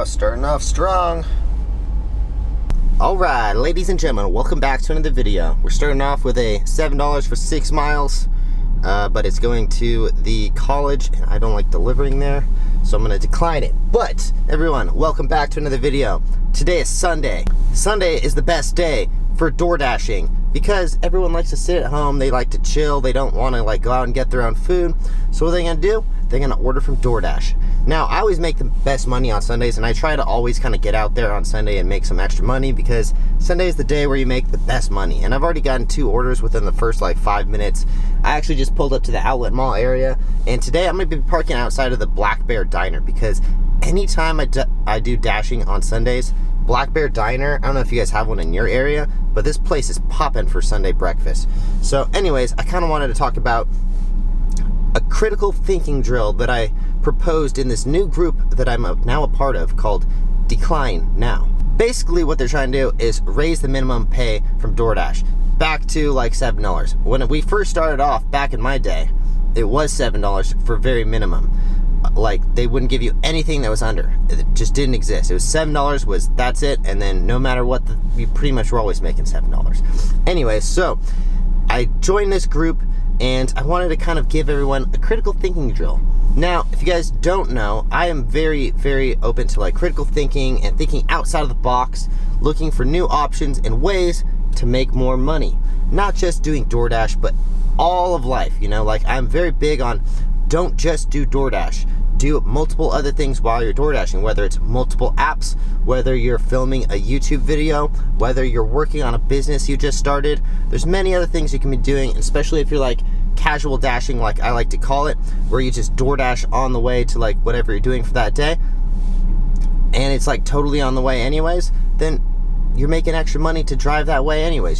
Starting off strong. Alright, ladies and gentlemen, welcome back to another video. We're starting off with a $7 for 6 miles, but it's going to the college, and I don't like delivering there, so I'm going to decline it. But, everyone, welcome back to another video. Today is Sunday. Sunday is the best day for Doordashing, because everyone likes to sit at home, they like to chill, they don't want to go out and get their own food. So what are they going to do? They're going to order from Doordash. Now, I always make the best money on Sundays, and I try to always kind of get out there on Sunday and make some extra money, because Sunday is the day where you make the best money. And I've already gotten 2 orders within the first 5 minutes. I actually just pulled up to the outlet mall area, and today I'm going to be parking outside of the Black Bear Diner, because anytime I do dashing on Sundays, Black Bear Diner, I don't know if you guys have one in your area, but this place is popping for Sunday breakfast. So anyways, I kind of wanted to talk about a critical thinking drill that I proposed in this new group that I'm now a part of called DeclineNow. Basically what they're trying to do is raise the minimum pay from Doordash back to $7. When we first started off back in my day, it was $7 for very minimum. They wouldn't give you anything that was under. It just didn't exist. It was $7 that's it, and then no matter what, we pretty much were always making $7. Anyway, so I joined this group, and I wanted to kind of give everyone a critical thinking drill. Now, if you guys don't know, I am very, very open to critical thinking and thinking outside of the box, looking for new options and ways to make more money. Not just doing Doordash, but all of life, I'm very big on don't just do Doordash. Do multiple other things while you're Doordashing, whether it's multiple apps, whether you're filming a YouTube video, whether you're working on a business you just started. There's many other things you can be doing, especially if you're casual dashing, like I like to call it, where you just Doordash on the way to whatever you're doing for that day, and it's totally on the way anyways, then you're making extra money to drive that way anyways,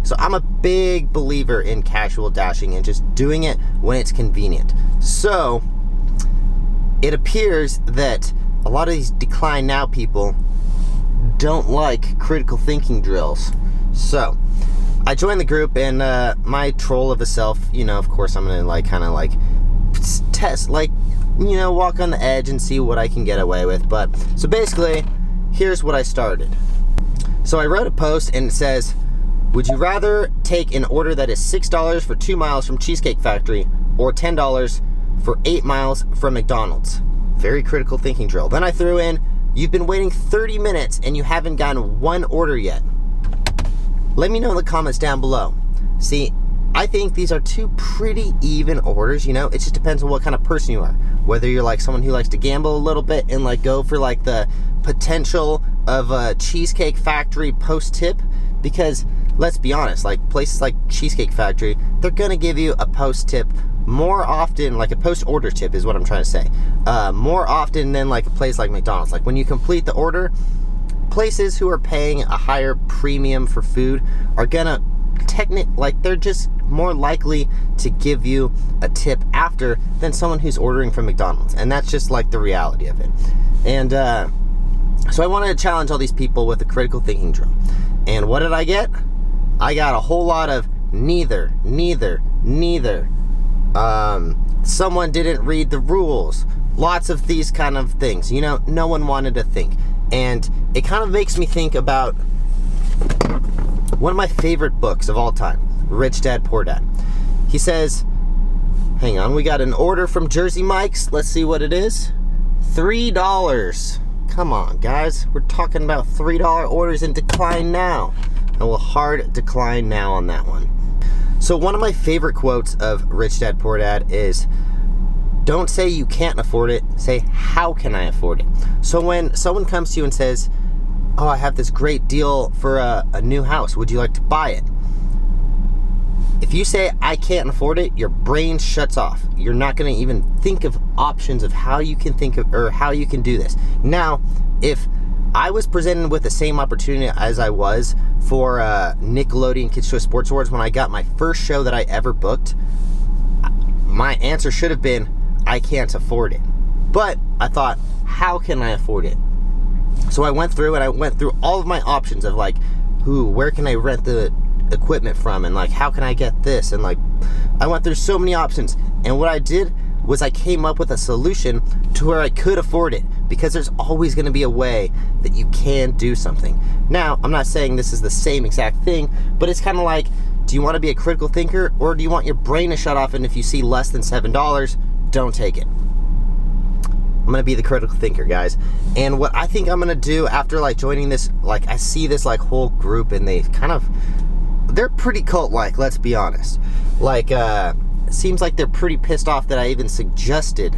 So I'm a big believer in casual dashing and just doing it when it's convenient. So it appears that a lot of these DeclineNow people don't like critical thinking drills. So I joined the group, and my troll of a self, of course I'm gonna test, walk on the edge and see what I can get away with. But so basically, here's what I started. So I wrote a post, and it says, would you rather take an order that is $6 for 2 miles from Cheesecake Factory, or $10 for 8 miles from McDonald's? Very critical thinking drill. Then I threw in, you've been waiting 30 minutes and you haven't gotten 1 order yet. Let me know in the comments down below. See, I think these are 2 pretty even orders, It just depends on what kind of person you are. Whether you're someone who likes to gamble a little bit and go for the potential of a Cheesecake Factory post tip, because let's be honest, places like Cheesecake Factory, they're gonna give you a post tip more often, a post order tip is what I'm trying to say, more often than a place like McDonald's. When you complete the order, places who are paying a higher premium for food are gonna they're just more likely to give you a tip after than someone who's ordering from McDonald's, and that's just the reality of it. And so I wanted to challenge all these people with a critical thinking drill. And what did I get? I got a whole lot of neither. Someone didn't read the rules. Lots of these kind of things. No one wanted to think. And it kind of makes me think about one of my favorite books of all time, Rich Dad, Poor Dad. He says, hang on, we got an order from Jersey Mike's. Let's see what it is. $3. Come on, guys. We're talking about $3 orders in DeclineNow. I will hard decline now on that one. So one of my favorite quotes of Rich Dad, Poor Dad is, don't say you can't afford it, say, how can I afford it? So when someone comes to you and says, oh, I have this great deal for a new house, would you like to buy it? If you say, I can't afford it, your brain shuts off. You're not going to even think of options of how you can think of, or how you can do this. Now, if I was presented with the same opportunity as I was for Nickelodeon Kids Choice Sports Awards when I got my first show that I ever booked, my answer should have been, I can't afford it. But I thought, how can I afford it? So I went through all of my options of where can I rent the equipment from, and how can I get this, and I went through so many options. And what I did was I came up with a solution to where I could afford it, because there's always going to be a way that you can do something. Now, I'm not saying this is the same exact thing, but it's kind of like, do you want to be a critical thinker, or do you want your brain to shut off, and if you see less than $7, don't take it? I'm gonna be the critical thinker, guys. And what I think I'm gonna do after like joining this, like I see this like whole group, and they're pretty cult-like, let's be honest. Like, it seems like they're pretty pissed off that I even suggested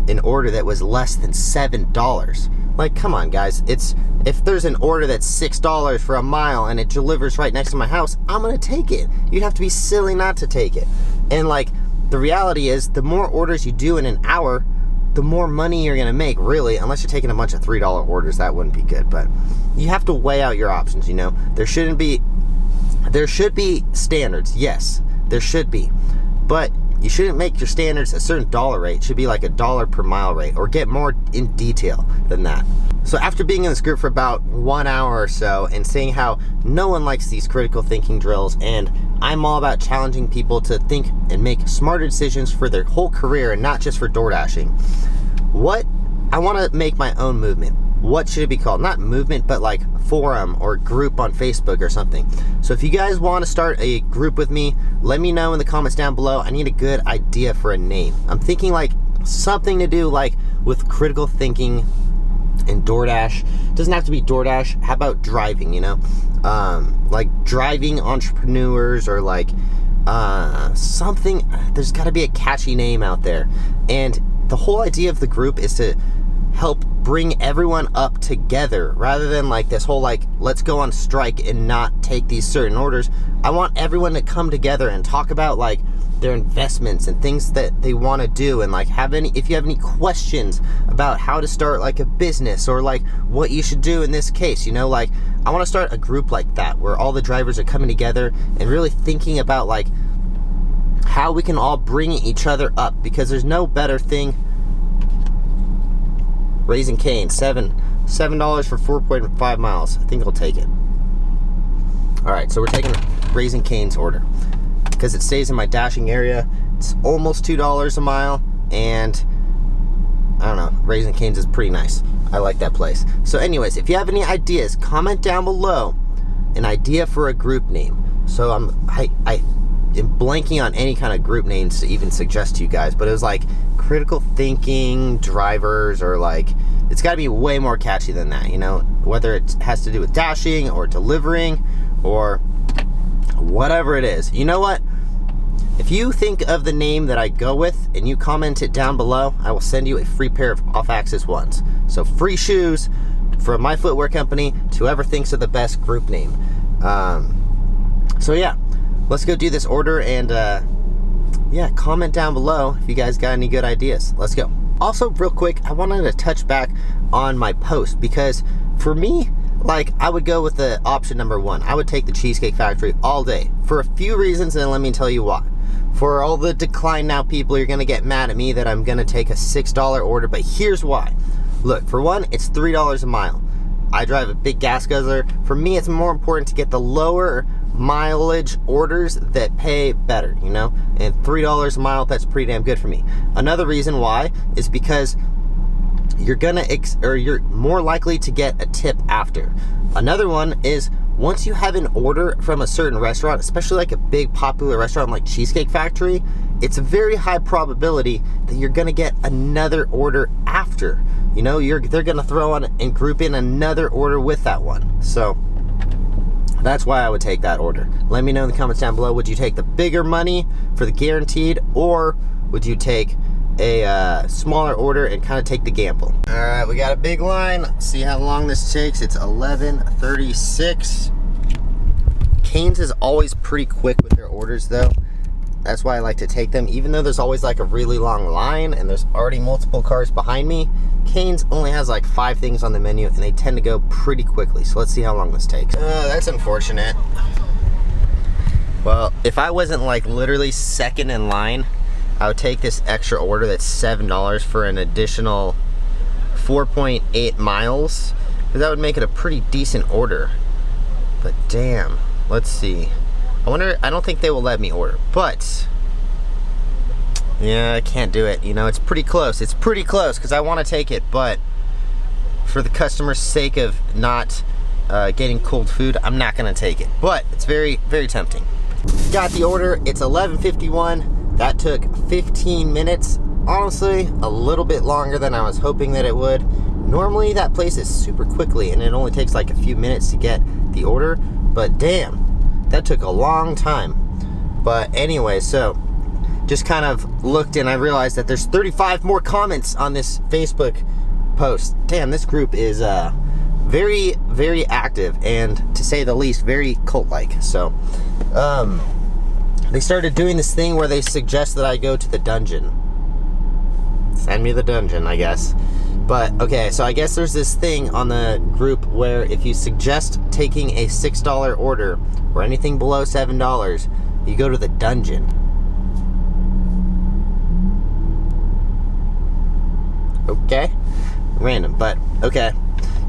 an order that was less than $7. Like, come on, guys. If there's an order that's $6 for a mile and it delivers right next to my house, I'm gonna take it. You'd have to be silly not to take it. And like, the reality is, the more orders you do in an hour, the more money you're gonna make, really, unless you're taking a bunch of $3 orders. That wouldn't be good, but you have to weigh out your options, you know? There should be standards, yes, there should be, but you shouldn't make your standards a certain dollar rate. It should be like $1 per mile rate, or get more in detail than that. So after being in this group for about 1 hour or so, and seeing how no one likes these critical thinking drills, and I'm all about challenging people to think and make smarter decisions for their whole career and not just for DoorDashing, I want to make my own movement. What should it be called? Not movement, but like forum or group on Facebook or something. So if you guys want to start a group with me, let me know in the comments down below. I need a good idea for a name. I'm thinking like something to do like with critical thinking and DoorDash. It doesn't have to be DoorDash. How about driving, you know? Like driving entrepreneurs, or like something. There's got to be a catchy name out there. And the whole idea of the group is to help bring everyone up together, rather than like this whole like, let's go on strike and not take these certain orders. I want everyone to come together and talk about like their investments and things that they want to do, and like if you have any questions about how to start like a business, or like what you should do in this case, you know, like I want to start a group like that where all the drivers are coming together and really thinking about like how we can all bring each other up, because there's no better thing. Raising Cane's, $7 for 4.5 miles. I think I'll take it. All right, so we're taking Raising Cane's order because it stays in my dashing area. It's almost $2 a mile, and I don't know, Raising Cane's is pretty nice. I like that place. So anyways, if you have any ideas, comment down below an idea for a group name. So I am blanking on any kind of group names to even suggest to you guys, but it was like critical thinking drivers, or like, it's got to be way more catchy than that, you know, whether it has to do with dashing or delivering or whatever it is. You know what? If you think of the name that I go with and you comment it down below, I will send you a free pair of off-axis ones. So free shoes from my footwear company to whoever thinks of the best group name. So yeah, let's go do this order, and yeah, comment down below if you guys got any good ideas. Let's go. Also, real quick, I wanted to touch back on my post, because for me, like, I would go with the option number 1. I would take the Cheesecake Factory all day for a few reasons, and let me tell you why. For all the DeclineNow people, you're gonna get mad at me that I'm gonna take a $6 order, but here's why. Look, for one, it's $3 a mile. I drive a big gas guzzler. For me, it's more important to get the lower mileage orders that pay better, you know? And $3 a mile, that's pretty damn good for me. Another reason why is because you're more likely to get a tip after. Another one is, once you have an order from a certain restaurant, especially like a big popular restaurant like Cheesecake Factory, it's a very high probability that you're gonna get another order after. You know, they're gonna throw on and group in another order with that one. So that's why I would take that order. Let me know in the comments down below, would you take the bigger money for the guaranteed, or would you take a smaller order and kind of take the gamble? All right, we got a big line. Let's see how long this takes. It's 11:36. Cane's is always pretty quick with their orders though. That's why I like to take them, even though there's always like a really long line and there's already multiple cars behind me. Cane's only has like 5 things on the menu, and they tend to go pretty quickly. So let's see how long this takes. That's unfortunate. Well, if I wasn't like literally second in line, I would take this extra order that's $7 for an additional 4.8 miles, because that would make it a pretty decent order. But damn, let's see. I don't think they will let me order, but Yeah, I can't do it. You know, it's pretty close. It's pretty close because I want to take it, but for the customer's sake of not getting cold food, I'm not going to take it. But it's very, very tempting. Got the order. It's 11:51. That took 15 minutes. Honestly, a little bit longer than I was hoping that it would. Normally, that place is super quickly, and it only takes like a few minutes to get the order. But damn, that took a long time. But anyway, so just kind of looked and I realized that there's 35 more comments on this Facebook post. Damn, this group is very, very active and, to say the least, very cult-like. So they started doing this thing where they suggest that I go to the dungeon. Send me the dungeon, I guess. But okay, so I guess there's this thing on the group where if you suggest taking a $6 order or anything below $7, you go to the dungeon. Okay, random, but okay.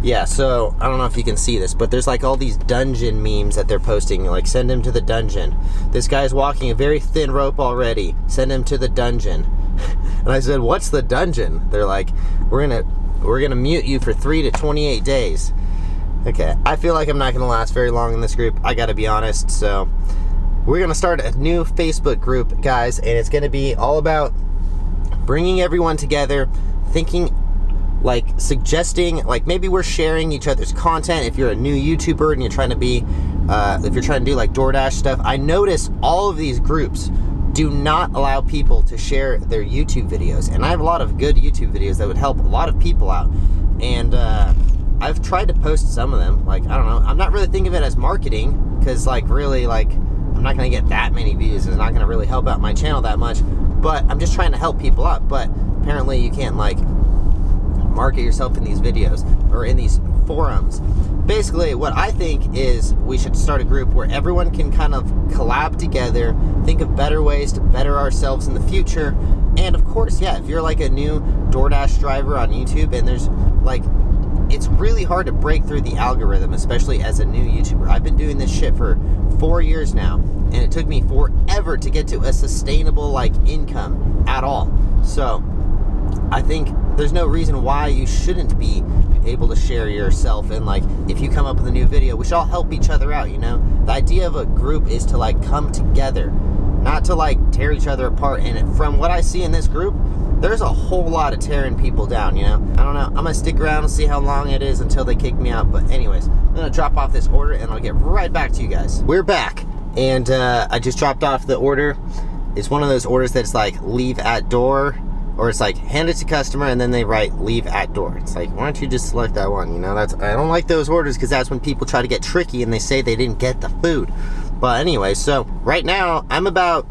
Yeah, so I don't know if you can see this, but there's like all these dungeon memes that they're posting, like send him to the dungeon. This guy's walking a very thin rope already. Send him to the dungeon. And I said, what's the dungeon? They're like, we're gonna mute you for 3 to 28 days. Okay, I feel like I'm not gonna last very long in this group, I gotta be honest. So we're gonna start a new Facebook group, guys, and it's gonna be all about bringing everyone together, thinking, like suggesting, like maybe we're sharing each other's content. If you're a new YouTuber and you're trying to be, if you're trying to do like Doordash stuff, I notice all of these groups do not allow people to share their YouTube videos. And I have a lot of good YouTube videos that would help a lot of people out. And I've tried to post some of them. Like, I don't know, I'm not really thinking of it as marketing, because like really, like I'm not gonna get that many views. It's not gonna really help out my channel that much, but I'm just trying to help people out. But apparently you can't like market yourself in these videos or in these forums. Basically, what I think is we should start a group where everyone can kind of collab together, think of better ways to better ourselves in the future. And of course, yeah, if you're like a new DoorDash driver on YouTube, and there's like, it's really hard to break through the algorithm, especially as a new YouTuber. I've been doing this shit for 4 years now, and it took me forever to get to a sustainable like income at all. So I think there's no reason why you shouldn't be able to share yourself, and like if you come up with a new video, we should all help each other out, you know? The idea of a group is to like come together, not to like tear each other apart. And from what I see in this group, there's a whole lot of tearing people down, you know? I don't know, I'm gonna stick around and see how long it is until they kick me out. But anyways, I'm gonna drop off this order and I'll get right back to you guys. We're back, and I just dropped off the order. It's one of those orders that's like leave at door, or it's like hand it to customer and then they write leave at door. It's like, why don't you just select that one? You know, I don't like those orders, because that's when people try to get tricky and they say they didn't get the food. But anyway, so right now I'm about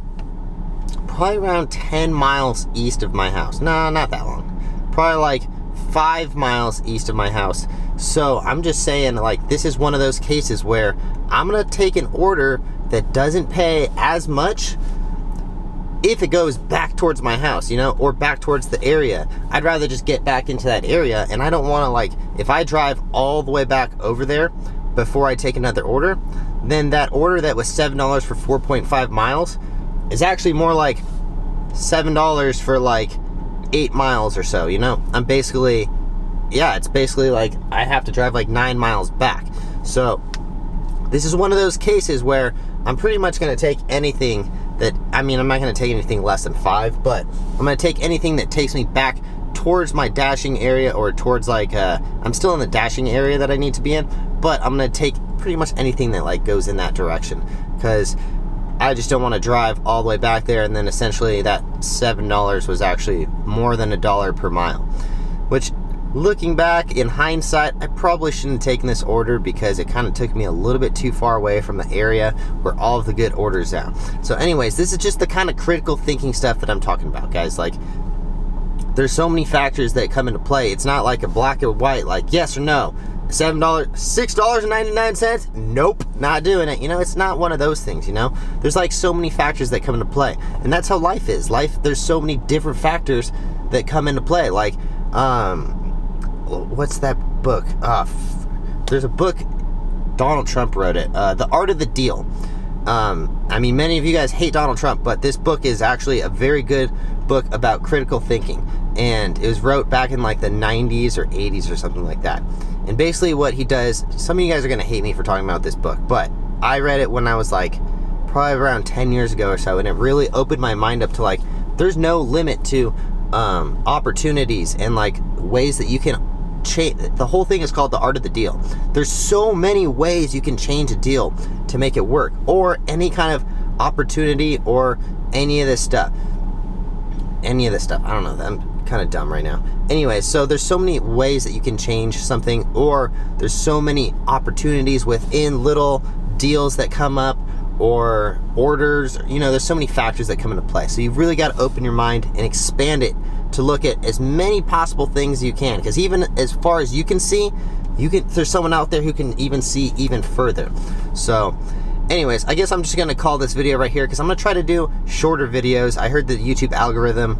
probably around 10 miles east of my house. No, not that long. Probably like 5 miles east of my house. So I'm just saying, like, this is one of those cases where I'm gonna take an order that doesn't pay as much if it goes back towards my house, you know, or back towards the area. I'd rather just get back into that area, and I don't want to, like, if I drive all the way back over there before I take another order, then that order that was $7 for 4.5 miles is actually more like $7 for like 8 miles or so, you know? I'm basically, yeah, it's basically like I have to drive like 9 miles back. So this is one of those cases where I'm pretty much going to take anything that, I mean, I'm not going to take anything less than 5, but I'm going to take anything that takes me back towards my dashing area, or towards like, I'm still in the dashing area that I need to be in, but I'm going to take pretty much anything that like goes in that direction, because I just don't want to drive all the way back there, and then essentially that $7 was actually more than $1 per mile, which, looking back in hindsight, I probably shouldn't have taken this order, because it kind of took me a little bit too far away from the area where all of the good orders are. So anyways, this is just the kind of critical thinking stuff that I'm talking about, guys. Like, there's so many factors that come into play. It's not like a black or white, like yes or no. $7, $6.99? Nope, not doing it. You know, it's not one of those things, you know? There's like so many factors that come into play. And that's how life is. Life, there's so many different factors that come into play. Like, what's that book? There's a book, Donald Trump wrote it, The Art of the Deal. I mean, many of you guys hate Donald Trump, but this book is actually a very good book about critical thinking, and it was wrote back in like the 90s or 80s or something like that. And basically what he does, some of you guys are gonna hate me for talking about this book, but I read it when I was like probably around 10 years ago or so, and it really opened my mind up to like there's no limit to opportunities and like ways that you can change. The whole thing is called the art of the deal. There's so many ways you can change a deal to make it work, or any kind of opportunity, or any of this stuff. I don't know, I'm kind of dumb right now. Anyway, so there's so many ways that you can change something, or there's so many opportunities within little deals that come up, or orders, you know, there's so many factors that come into play. So you've really got to open your mind and expand it to look at as many possible things you can, because even as far as you can see, there's someone out there who can even see even further. So anyways, I guess I'm just gonna call this video right here, because I'm gonna try to do shorter videos. I heard the YouTube algorithm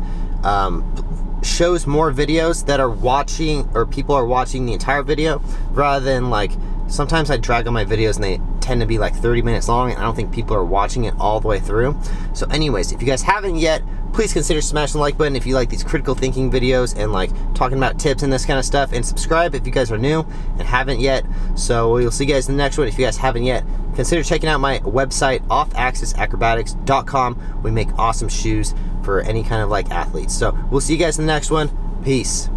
shows more videos that are watching, or people are watching the entire video, rather than like, sometimes I drag on my videos and they tend to be like 30 minutes long, and I don't think people are watching it all the way through. So anyways, if you guys haven't yet, please consider smashing the like button if you like these critical thinking videos and like talking about tips and this kind of stuff, and subscribe if you guys are new and haven't yet. So we'll see you guys in the next one. If you guys haven't yet, consider checking out my website, offaxisacrobatics.com. We make awesome shoes for any kind of like athletes. So we'll see you guys in the next one. Peace.